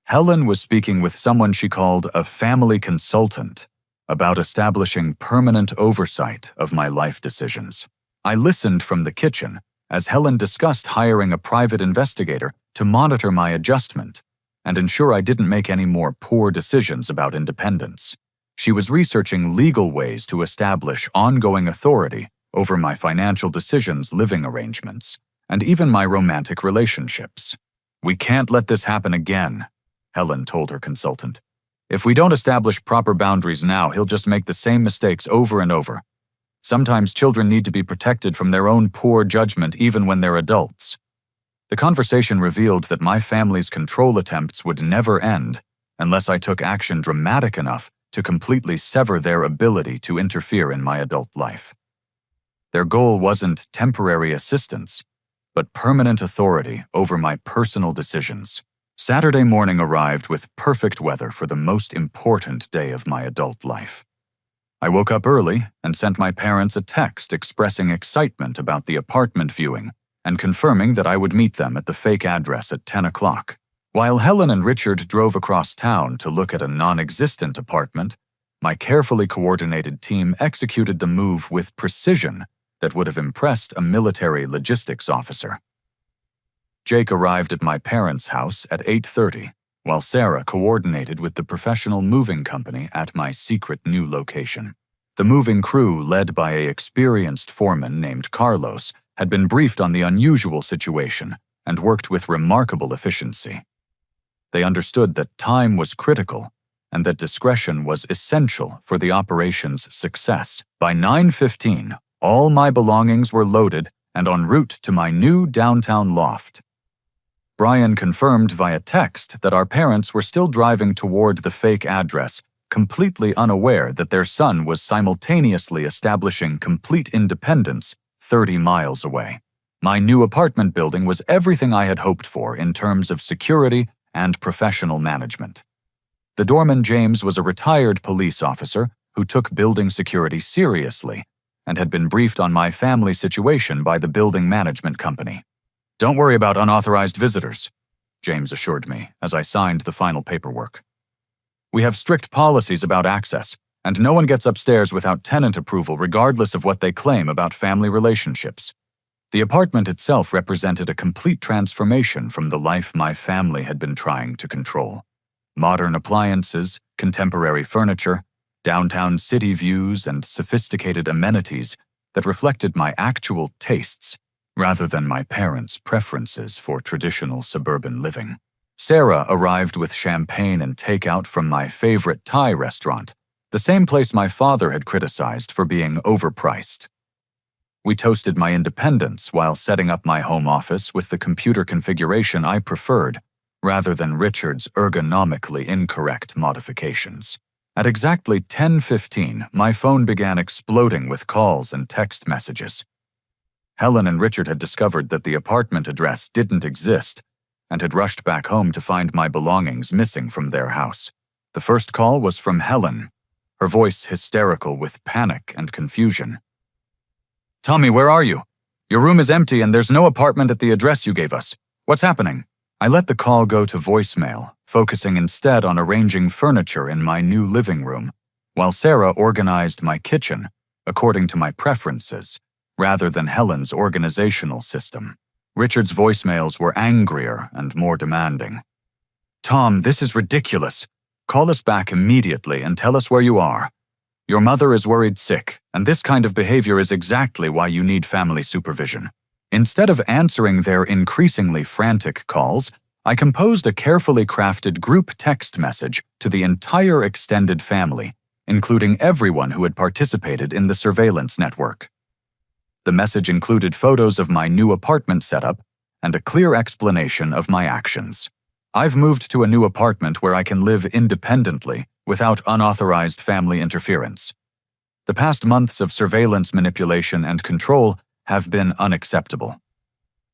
Helen was speaking with someone she called a family consultant about establishing permanent oversight of my life decisions. I listened from the kitchen as Helen discussed hiring a private investigator to monitor my adjustment and ensure I didn't make any more poor decisions about independence. She was researching legal ways to establish ongoing authority over my financial decisions, living arrangements, and even my romantic relationships. "We can't let this happen again," Helen told her consultant. "If we don't establish proper boundaries now, he'll just make the same mistakes over and over. Sometimes children need to be protected from their own poor judgment even when they're adults." The conversation revealed that my family's control attempts would never end unless I took action dramatic enough to completely sever their ability to interfere in my adult life. Their goal wasn't temporary assistance, but permanent authority over my personal decisions. Saturday morning arrived with perfect weather for the most important day of my adult life. I woke up early and sent my parents a text expressing excitement about the apartment viewing and confirming that I would meet them at the fake address at 10 o'clock. While Helen and Richard drove across town to look at a non-existent apartment, my carefully coordinated team executed the move with precision that would have impressed a military logistics officer. Jake arrived at my parents' house at 8:30, while Sarah coordinated with the professional moving company at my secret new location. The moving crew, led by an experienced foreman named Carlos, had been briefed on the unusual situation and worked with remarkable efficiency. They understood that time was critical and that discretion was essential for the operation's success. By 9:15, all my belongings were loaded and en route to my new downtown loft. Brian confirmed via text that our parents were still driving toward the fake address, completely unaware that their son was simultaneously establishing complete independence 30 miles away. My new apartment building was everything I had hoped for in terms of security and professional management. The doorman James was a retired police officer who took building security seriously and had been briefed on my family situation by the building management company. "Don't worry about unauthorized visitors," James assured me as I signed the final paperwork. "We have strict policies about access, and no one gets upstairs without tenant approval regardless of what they claim about family relationships." The apartment itself represented a complete transformation from the life my family had been trying to control. Modern appliances, contemporary furniture, downtown city views, and sophisticated amenities that reflected my actual tastes rather than my parents' preferences for traditional suburban living. Sarah arrived with champagne and takeout from my favorite Thai restaurant, the same place my father had criticized for being overpriced. We toasted my independence while setting up my home office with the computer configuration I preferred, rather than Richard's ergonomically incorrect modifications. At exactly 10:15, my phone began exploding with calls and text messages. Helen and Richard had discovered that the apartment address didn't exist and had rushed back home to find my belongings missing from their house. The first call was from Helen, her voice hysterical with panic and confusion. "Tommy, where are you? Your room is empty and there's no apartment at the address you gave us. What's happening?" I let the call go to voicemail, focusing instead on arranging furniture in my new living room, while Sarah organized my kitchen according to my preferences, rather than Helen's organizational system. Richard's voicemails were angrier and more demanding. "Tom, this is ridiculous. Call us back immediately and tell us where you are. Your mother is worried sick, and this kind of behavior is exactly why you need family supervision." Instead of answering their increasingly frantic calls, I composed a carefully crafted group text message to the entire extended family, including everyone who had participated in the surveillance network. The message included photos of my new apartment setup and a clear explanation of my actions. "I've moved to a new apartment where I can live independently without unauthorized family interference. The past months of surveillance manipulation and control have been unacceptable.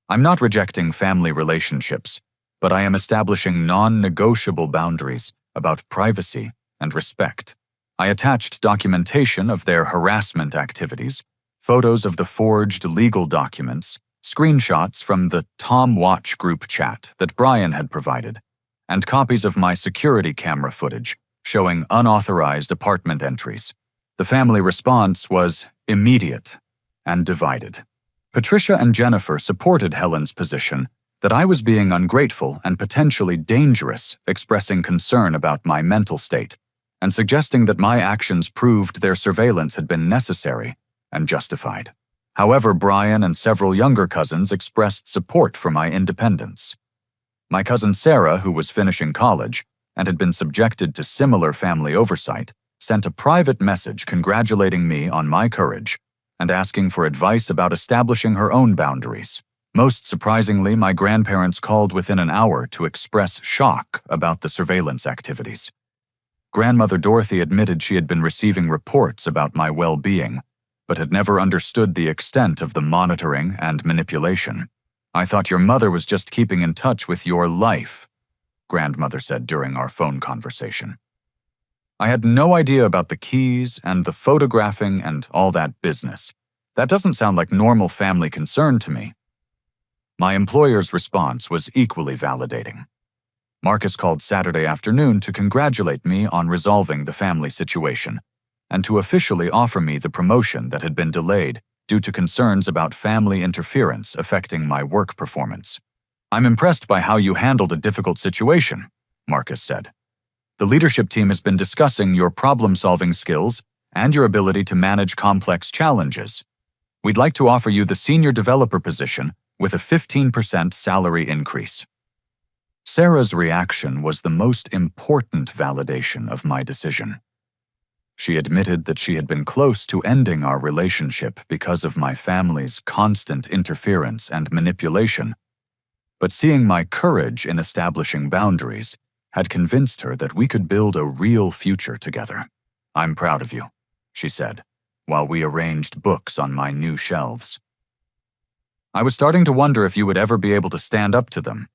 I'm not rejecting family relationships, but I am establishing non-negotiable boundaries about privacy and respect." I attached documentation of their harassment activities, photos of the forged legal documents, screenshots from the Tom Watch group chat that Brian had provided, and copies of my security camera footage showing unauthorized apartment entries. The family response was immediate and divided. Patricia and Jennifer supported Helen's position that I was being ungrateful and potentially dangerous, expressing concern about my mental state, and suggesting that my actions proved their surveillance had been necessary and justified. However, Brian and several younger cousins expressed support for my independence. My cousin Sarah, who was finishing college and had been subjected to similar family oversight, sent a private message congratulating me on my courage and asking for advice about establishing her own boundaries. Most surprisingly, my grandparents called within an hour to express shock about the surveillance activities. Grandmother Dorothy admitted she had been receiving reports about my well-being, but had never understood the extent of the monitoring and manipulation. "I thought your mother was just keeping in touch with your life," Grandmother said during our phone conversation. "I had no idea about the keys and the photographing and all that business. That doesn't sound like normal family concern to me." My employer's response was equally validating. Marcus called Saturday afternoon to congratulate me on resolving the family situation and to officially offer me the promotion that had been delayed due to concerns about family interference affecting my work performance. "I'm impressed by how you handled a difficult situation," Marcus said. "The leadership team has been discussing your problem-solving skills and your ability to manage complex challenges. We'd like to offer you the senior developer position with a 15% salary increase." Sarah's reaction was the most important validation of my decision. She admitted that she had been close to ending our relationship because of my family's constant interference and manipulation, but seeing my courage in establishing boundaries had convinced her that we could build a real future together. "I'm proud of you," she said, while we arranged books on my new shelves. "I was starting to wonder if you would ever be able to stand up to them.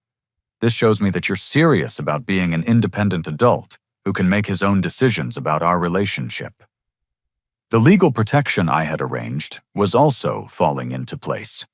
This shows me that you're serious about being an independent adult who can make his own decisions about our relationship." The legal protection I had arranged was also falling into place.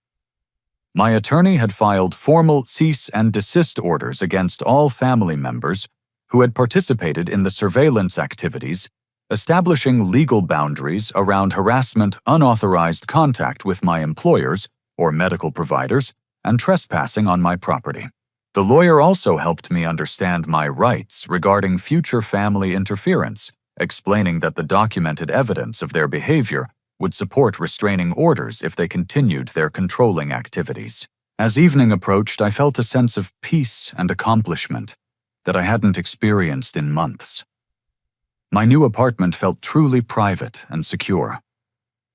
My attorney had filed formal cease and desist orders against all family members who had participated in the surveillance activities, establishing legal boundaries around harassment, unauthorized contact with my employers or medical providers, and trespassing on my property. The lawyer also helped me understand my rights regarding future family interference, explaining that the documented evidence of their behavior would support restraining orders if they continued their controlling activities. As evening approached, I felt a sense of peace and accomplishment that I hadn't experienced in months. My new apartment felt truly private and secure.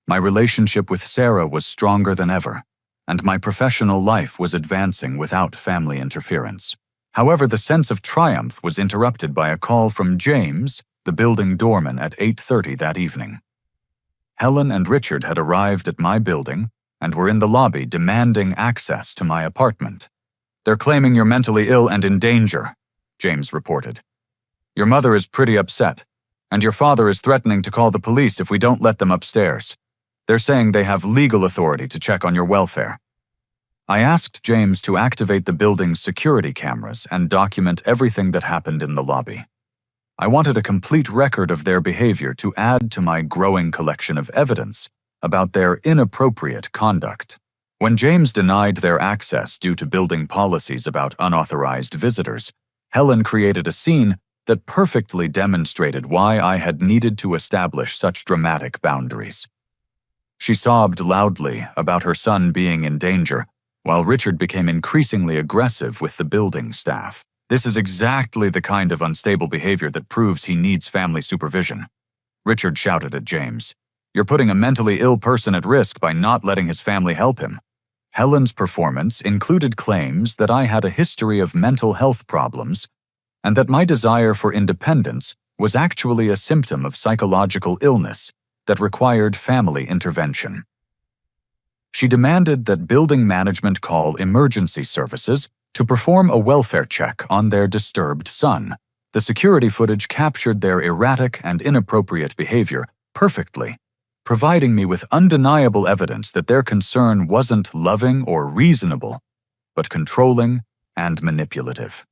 My relationship with Sarah was stronger than ever, and my professional life was advancing without family interference. However, the sense of triumph was interrupted by a call from James, the building doorman, at 8:30 that evening. Helen and Richard had arrived at my building and were in the lobby demanding access to my apartment. "They're claiming you're mentally ill and in danger," James reported. "Your mother is pretty upset, and your father is threatening to call the police if we don't let them upstairs. They're saying they have legal authority to check on your welfare." I asked James to activate the building's security cameras and document everything that happened in the lobby. I wanted a complete record of their behavior to add to my growing collection of evidence about their inappropriate conduct. When James denied their access due to building policies about unauthorized visitors, Helen created a scene that perfectly demonstrated why I had needed to establish such dramatic boundaries. She sobbed loudly about her son being in danger, while Richard became increasingly aggressive with the building staff. "This is exactly the kind of unstable behavior that proves he needs family supervision," Richard shouted at James. "You're putting a mentally ill person at risk by not letting his family help him." Helen's performance included claims that I had a history of mental health problems and that my desire for independence was actually a symptom of psychological illness that required family intervention. She demanded that building management call emergency services to perform a welfare check on their disturbed son. The security footage captured their erratic and inappropriate behavior perfectly, providing me with undeniable evidence that their concern wasn't loving or reasonable, but controlling and manipulative.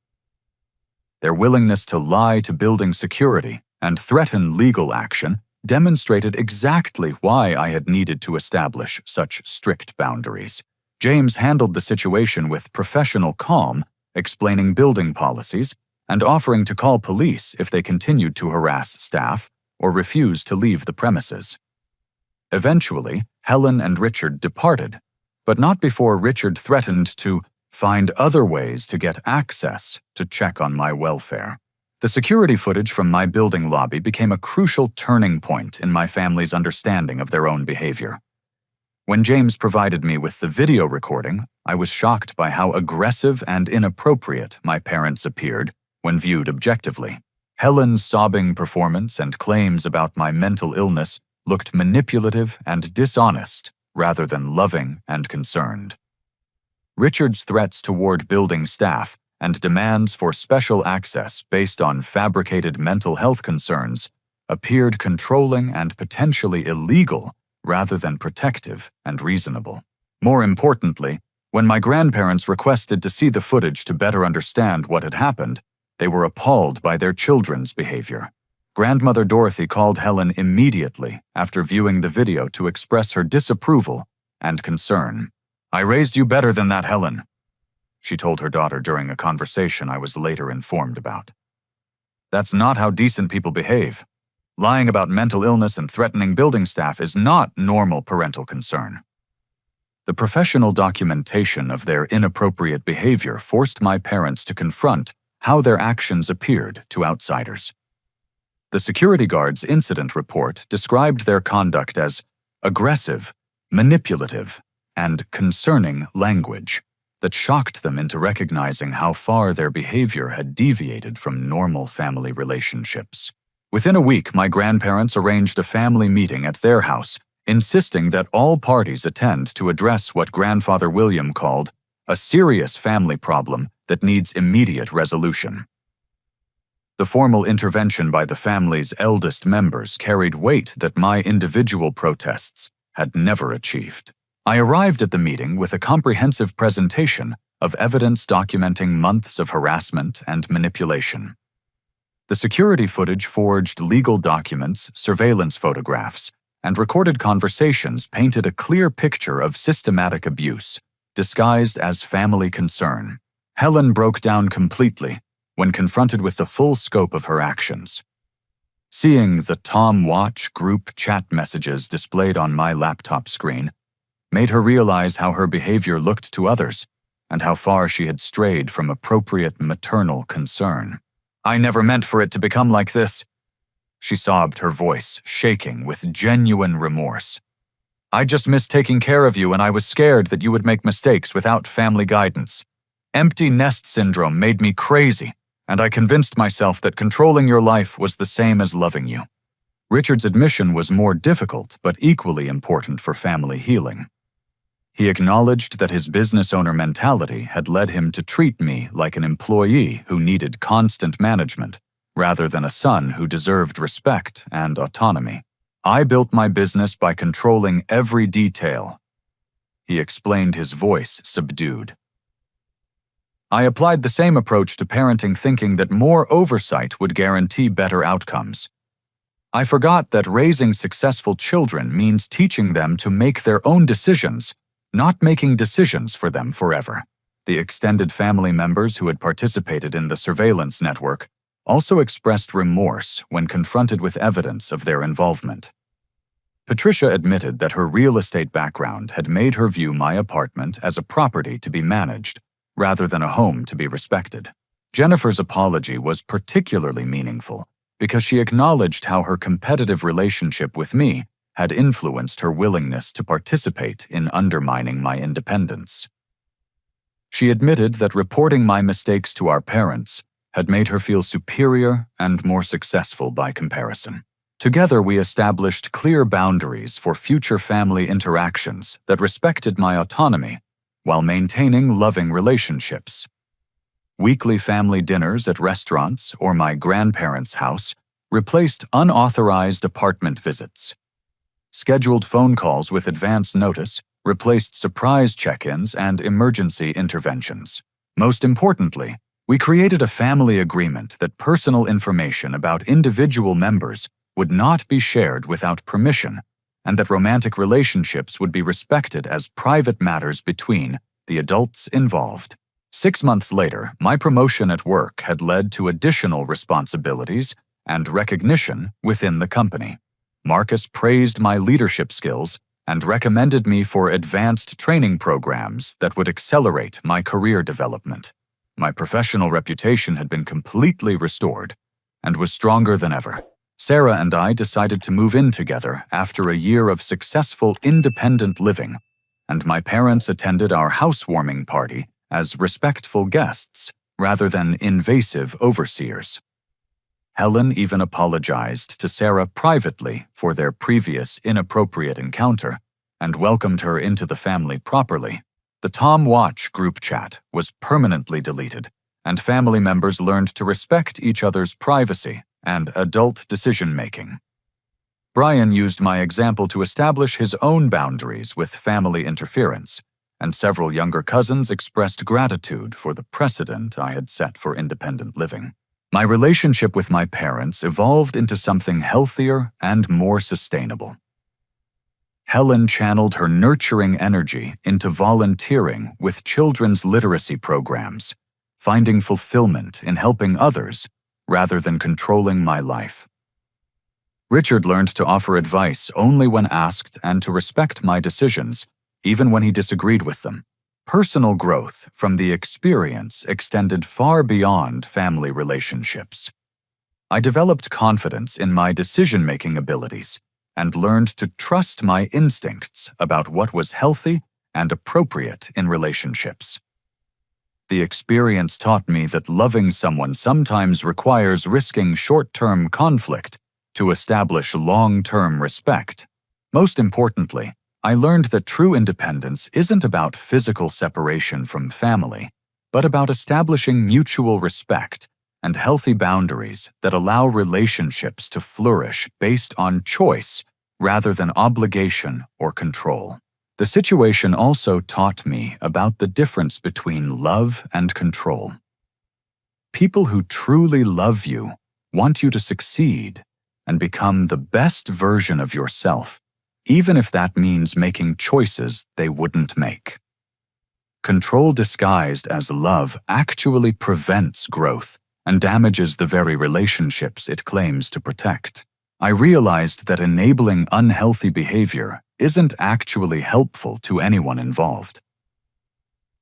Their willingness to lie to building security and threaten legal action demonstrated exactly why I had needed to establish such strict boundaries. James handled the situation with professional calm, explaining building policies and offering to call police if they continued to harass staff or refused to leave the premises. Eventually, Helen and Richard departed, but not before Richard threatened to find other ways to get access to check on my welfare. The security footage from my building lobby became a crucial turning point in my family's understanding of their own behavior. When James provided me with the video recording, I was shocked by how aggressive and inappropriate my parents appeared when viewed objectively. Helen's sobbing performance and claims about my mental illness looked manipulative and dishonest rather than loving and concerned. Richard's threats toward building staff and demands for special access based on fabricated mental health concerns appeared controlling and potentially illegal rather than protective and reasonable. More importantly, when my grandparents requested to see the footage to better understand what had happened, they were appalled by their children's behavior. Grandmother Dorothy called Helen immediately after viewing the video to express her disapproval and concern. "I raised you better than that, Helen," she told her daughter during a conversation I was later informed about. "That's not how decent people behave. Lying about mental illness and threatening building staff is not normal parental concern." The professional documentation of their inappropriate behavior forced my parents to confront how their actions appeared to outsiders. The security guard's incident report described their conduct as aggressive, manipulative, and concerning language that shocked them into recognizing how far their behavior had deviated from normal family relationships. Within a week, my grandparents arranged a family meeting at their house, insisting that all parties attend to address what Grandfather William called a serious family problem that needs immediate resolution. The formal intervention by the family's eldest members carried weight that my individual protests had never achieved. I arrived at the meeting with a comprehensive presentation of evidence documenting months of harassment and manipulation. The security footage forged legal documents, surveillance photographs, and recorded conversations painted a clear picture of systematic abuse, disguised as family concern. Helen broke down completely when confronted with the full scope of her actions. Seeing the Tom Watch group chat messages displayed on my laptop screen made her realize how her behavior looked to others and how far she had strayed from appropriate maternal concern. "I never meant for it to become like this," she sobbed, her voice shaking with genuine remorse. "I just missed taking care of you, and I was scared that you would make mistakes without family guidance. Empty nest syndrome made me crazy, and I convinced myself that controlling your life was the same as loving you. Richard's admission was more difficult but equally important for family healing. He acknowledged that his business owner mentality had led him to treat me like an employee who needed constant management, rather than a son who deserved respect and autonomy. I built my business by controlling every detail. He explained, his voice subdued. I applied the same approach to parenting, thinking that more oversight would guarantee better outcomes. I forgot that raising successful children means teaching them to make their own decisions, not making decisions for them forever. The extended family members who had participated in the surveillance network also expressed remorse when confronted with evidence of their involvement. Patricia admitted that her real estate background had made her view my apartment as a property to be managed, rather than a home to be respected. Jennifer's apology was particularly meaningful because she acknowledged how her competitive relationship with me had influenced her willingness to participate in undermining my independence. She admitted that reporting my mistakes to our parents had made her feel superior and more successful by comparison. Together, we established clear boundaries for future family interactions that respected my autonomy while maintaining loving relationships. Weekly family dinners at restaurants or my grandparents' house replaced unauthorized apartment visits. Scheduled phone calls with advance notice replaced surprise check-ins and emergency interventions. Most importantly, we created a family agreement that personal information about individual members would not be shared without permission, and that romantic relationships would be respected as private matters between the adults involved. 6 months later, my promotion at work had led to additional responsibilities and recognition within the company. Marcus praised my leadership skills and recommended me for advanced training programs that would accelerate my career development. My professional reputation had been completely restored and was stronger than ever. Sarah and I decided to move in together after a year of successful independent living, and my parents attended our housewarming party as respectful guests rather than invasive overseers. Helen even apologized to Sarah privately for their previous inappropriate encounter and welcomed her into the family properly. The Tom Watch group chat was permanently deleted, and family members learned to respect each other's privacy and adult decision-making. Brian used my example to establish his own boundaries with family interference, and several younger cousins expressed gratitude for the precedent I had set for independent living. My relationship with my parents evolved into something healthier and more sustainable. Helen channeled her nurturing energy into volunteering with children's literacy programs, finding fulfillment in helping others rather than controlling my life. Richard learned to offer advice only when asked and to respect my decisions, even when he disagreed with them. Personal growth from the experience extended far beyond family relationships. I developed confidence in my decision-making abilities and learned to trust my instincts about what was healthy and appropriate in relationships. The experience taught me that loving someone sometimes requires risking short-term conflict to establish long-term respect. Most importantly, I learned that true independence isn't about physical separation from family, but about establishing mutual respect and healthy boundaries that allow relationships to flourish based on choice rather than obligation or control. The situation also taught me about the difference between love and control. People who truly love you want you to succeed and become the best version of yourself, even if that means making choices they wouldn't make. Control disguised as love actually prevents growth and damages the very relationships it claims to protect. I realized that enabling unhealthy behavior isn't actually helpful to anyone involved.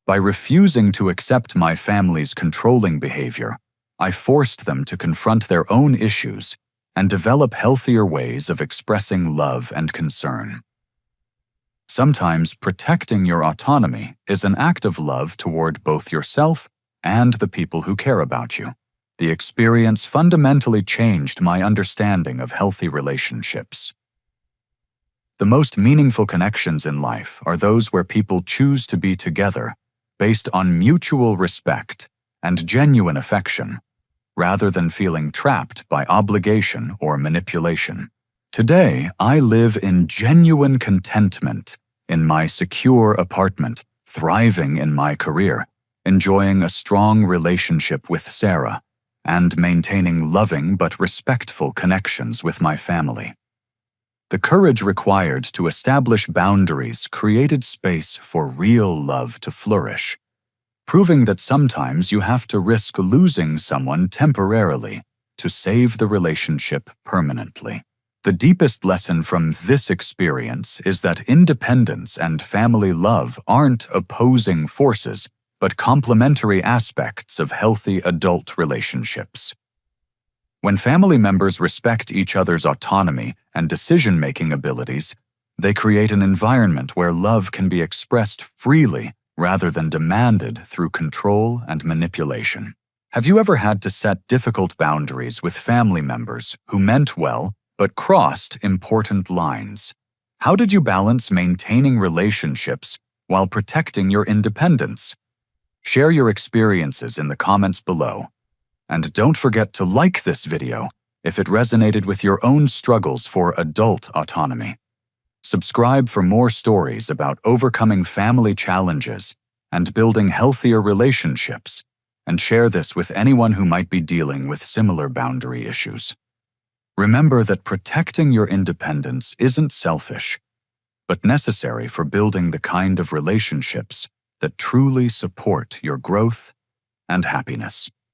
By refusing to accept my family's controlling behavior, I forced them to confront their own issues and develop healthier ways of expressing love and concern. Sometimes protecting your autonomy is an act of love toward both yourself and the people who care about you. The experience fundamentally changed my understanding of healthy relationships. The most meaningful connections in life are those where people choose to be together based on mutual respect and genuine affection, rather than feeling trapped by obligation or manipulation. Today, I live in genuine contentment in my secure apartment, thriving in my career, enjoying a strong relationship with Sarah, and maintaining loving but respectful connections with my family. The courage required to establish boundaries created space for real love to flourish, proving that sometimes you have to risk losing someone temporarily to save the relationship permanently. The deepest lesson from this experience is that independence and family love aren't opposing forces, but complementary aspects of healthy adult relationships. When family members respect each other's autonomy and decision-making abilities, they create an environment where love can be expressed freely rather than demanded through control and manipulation. Have you ever had to set difficult boundaries with family members who meant well but crossed important lines? How did you balance maintaining relationships while protecting your independence? Share your experiences in the comments below. And don't forget to like this video if it resonated with your own struggles for adult autonomy. Subscribe for more stories about overcoming family challenges and building healthier relationships, and share this with anyone who might be dealing with similar boundary issues. Remember that protecting your independence isn't selfish, but necessary for building the kind of relationships that truly support your growth and happiness.